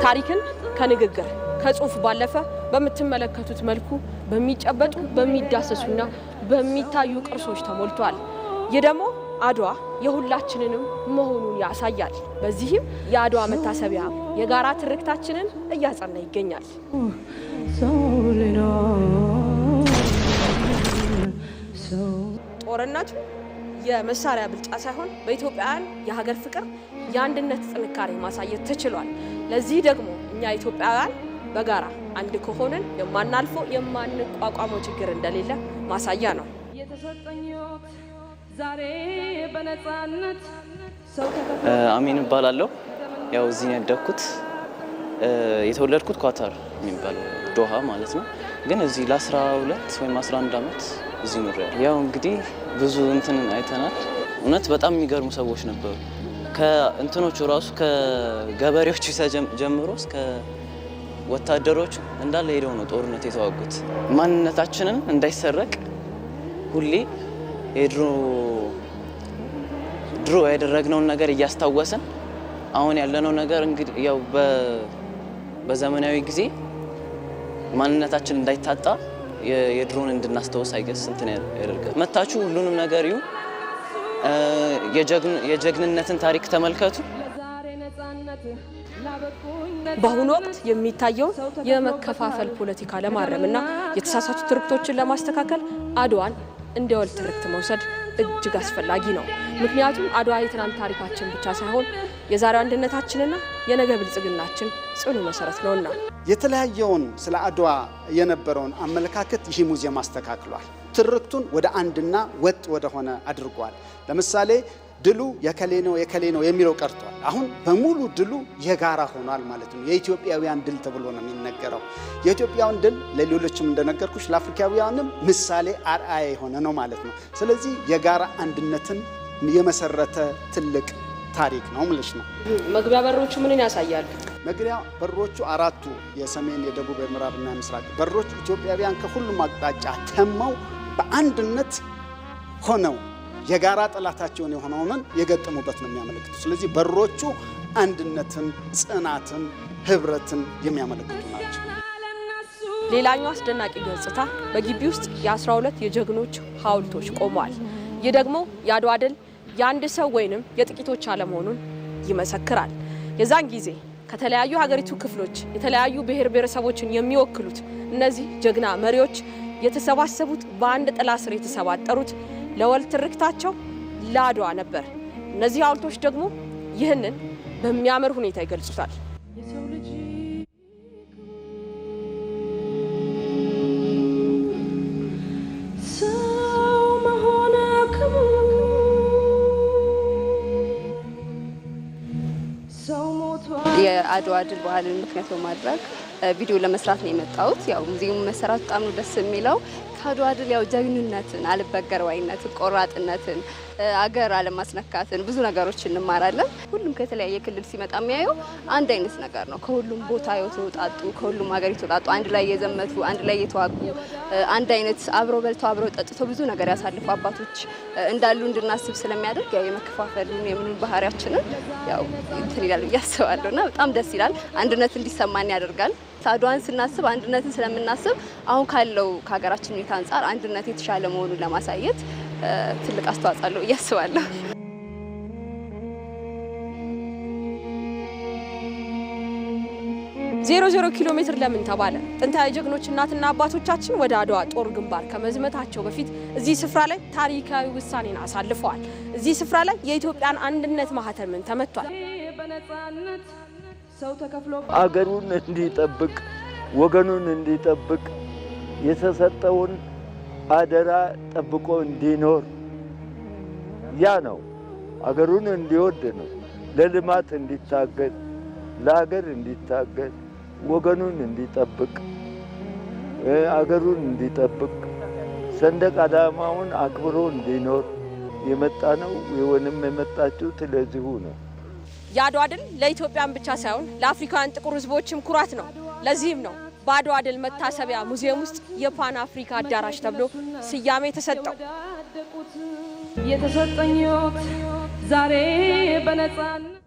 ታሪክን ከንግግር ከጽሁፍ ባለፈ በመተመለከቱት መልኩ በሚጨበጡ በሚዳሰሱና በሚታዩ ቅርሶች ተሞልቷል። የደሞ አድዋ የሁላችንንም መሆኑን ያሳያል። በዚህም የአድዋ መታሰቢያ የጋራ ትርክታችንን እያጸና ይገኛል። ጦርነቱ የመሳሪያ ብልጫ ሳይሆን በኢትዮጵያውያን የሀገር ፍቅር የአንድነት ጥንካሬ ማሳየት ተችሏል። ለዚህ ደግሞ እኛ ኢትዮጵያውያን በጋራ አንድ ከሆነን የማናልፈው የማንቋቋመው ችግር እንደሌለ ማሳያ ነው። አሚን እባላለሁ። ያው እዚህ ያደግኩት የተወለድኩት ኳታር የሚባለው ዶሃ ማለት ነው። ግን እዚህ ለ12 ወይም 11 ዓመት እዚህ ኖሬያለሁ። ያው እንግዲህ ብዙ እንትንን አይተናል። እውነት በጣም የሚገርሙ ሰዎች ነበሩ። ከእንትኖቹ ራሱ ከገበሬዎቹ ጀምሮ እስከ ወታደሮቹ እንዳለ ሄደው ነው ጦርነት የተዋጉት። ማንነታችንን እንዳይሰረቅ ሁሌ ድሮ ያደረግነውን ነገር እያስታወስን አሁን ያለነው ነገር እንግዲህ ያው በዘመናዊ ጊዜ ማንነታችን እንዳይታጣ የድሮን እንድናስተውስ አይገስ እንትን ያደርጋል። መታችሁ ሁሉንም ነገር ይዩ፣ የጀግንነትን ታሪክ ተመልከቱ። በአሁኑ ወቅት የሚታየው የመከፋፈል ፖለቲካ ለማረምና የተሳሳቱ ትርክቶችን ለማስተካከል አድዋን እንደ ወል ትርክት መውሰድ እጅግ አስፈላጊ ነው። ምክንያቱም አድዋ የትናንት ታሪካችን ብቻ ሳይሆን የዛሬው አንድነታችንና የነገ ብልጽግናችን ጽኑ መሰረት ነውና የተለያየውን ስለ አድዋ የነበረውን አመለካከት ይህ ሙዚየም አስተካክሏል። ትርክቱን ወደ አንድና ወጥ ወደ ሆነ አድርጓል። ለምሳሌ ድሉ የከሌ ነው የሚለው ቀርቷል። አሁን በሙሉ ድሉ የጋራ ሆኗል ማለት ነው። የኢትዮጵያውያን ድል ተብሎ ነው የሚነገረው። የኢትዮጵያውን ድል ለሌሎችም እንደነገርኩሽ ለአፍሪካውያንም ምሳሌ አርአያ የሆነ ነው ማለት ነው። ስለዚህ የጋራ አንድነትን የመሰረተ ትልቅ ታሪክ ነው ማለት ነው። መግቢያ በሮቹ ምንን ያሳያሉ? መግቢያ በሮቹ አራቱ የሰሜን፣ የደቡብ፣ የምዕራብና የምስራቅ በሮች ኢትዮጵያውያን ከሁሉም አቅጣጫ ተመው በአንድነት ሆነው የጋራ ጠላታቸውን የሆነውን የገጠሙበት ነው የሚያመለክቱ። ስለዚህ በሮቹ አንድነትን፣ ጽናትን፣ ህብረትን የሚያመለክቱ ናቸው። ሌላኛው አስደናቂ ገጽታ በግቢ ውስጥ የ12 የጀግኖች ሐውልቶች ቆመዋል። ይህ ደግሞ የአድዋ ድል የአንድ ሰው ወይንም የጥቂቶች አለመሆኑን ይመሰክራል። የዛን ጊዜ ከተለያዩ ሀገሪቱ ክፍሎች የተለያዩ ብሔር ብሔረሰቦችን የሚወክሉት እነዚህ ጀግና መሪዎች የተሰባሰቡት በአንድ ጥላ ስር የተሰባጠሩት ለወል ትርክታቸው ለአድዋ ነበር። እነዚህ ሐውልቶች ደግሞ ይህንን በሚያምር ሁኔታ ይገልጹታል። የአድዋ ድል በዓልን ምክንያት በማድረግ ቪዲዮ ለመስራት ነው የመጣሁት። ያው ሙዚየሙ መሰራት በጣም ነው ደስ የሚለው። ከአድዋ ድል ያው ጀግንነትን፣ አልበገርባይነትን፣ ቆራጥነትን፣ አገር አለማስነካትን ብዙ ነገሮች እንማራለን። ሁሉም ከተለያየ ክልል ሲመጣ የሚያየው አንድ አይነት ነገር ነው። ከሁሉም ቦታ የተወጣጡ ከሁሉም ሀገር የተወጣጡ አንድ ላይ የዘመቱ አንድ ላይ የተዋጉ አንድ አይነት አብረው በልተው አብረው ጠጥተው ብዙ ነገር ያሳልፉ አባቶች እንዳሉ እንድናስብ ስለሚያደርግ ያው የመከፋፈሉን የምኑን ባህሪያችንን ያው እንትን ይላል ብዬ አስባለሁና በጣም ደስ ይላል። አንድነት እንዲሰማን ያደርጋል። አድዋን ስናስብ አንድነትን ስለምናስብ አሁን ካለው ከሀገራችን ሁኔታ አንጻር አንድነት የተሻለ መሆኑን ለማሳየት ትልቅ አስተዋጽኦ አለው ብዬ አስባለሁ። 00 ኪሎ ሜትር ለምን ተባለ? ጥንታዊ ጀግኖች እናትና አባቶቻችን ወደ አድዋ ጦር ግንባር ከመዝመታቸው በፊት እዚህ ስፍራ ላይ ታሪካዊ ውሳኔን አሳልፈዋል። እዚህ ስፍራ ላይ የኢትዮጵያን አንድነት ማህተምን ተመቷል። አገሩን እንዲጠብቅ ወገኑን እንዲጠብቅ የተሰጠውን አደራ ጠብቆ እንዲኖር ያ ነው። አገሩን እንዲወድ ነው። ለልማት እንዲታገል፣ ለሀገር እንዲታገል፣ ወገኑን እንዲጠብቅ፣ አገሩን እንዲጠብቅ፣ ሰንደቅ ዓላማውን አክብሮ እንዲኖር የመጣ ነው። የሆነም የመጣችው ለዚሁ ነው። የአድዋ ድል ለኢትዮጵያን ብቻ ሳይሆን ለአፍሪካውያን ጥቁር ህዝቦችም ኩራት ነው። ለዚህም ነው በአድዋ ድል መታሰቢያ ሙዚየም ውስጥ የፓን አፍሪካ አዳራሽ ተብሎ ስያሜ ተሰጠው። የተሰጠኝ ዛሬ በነፃ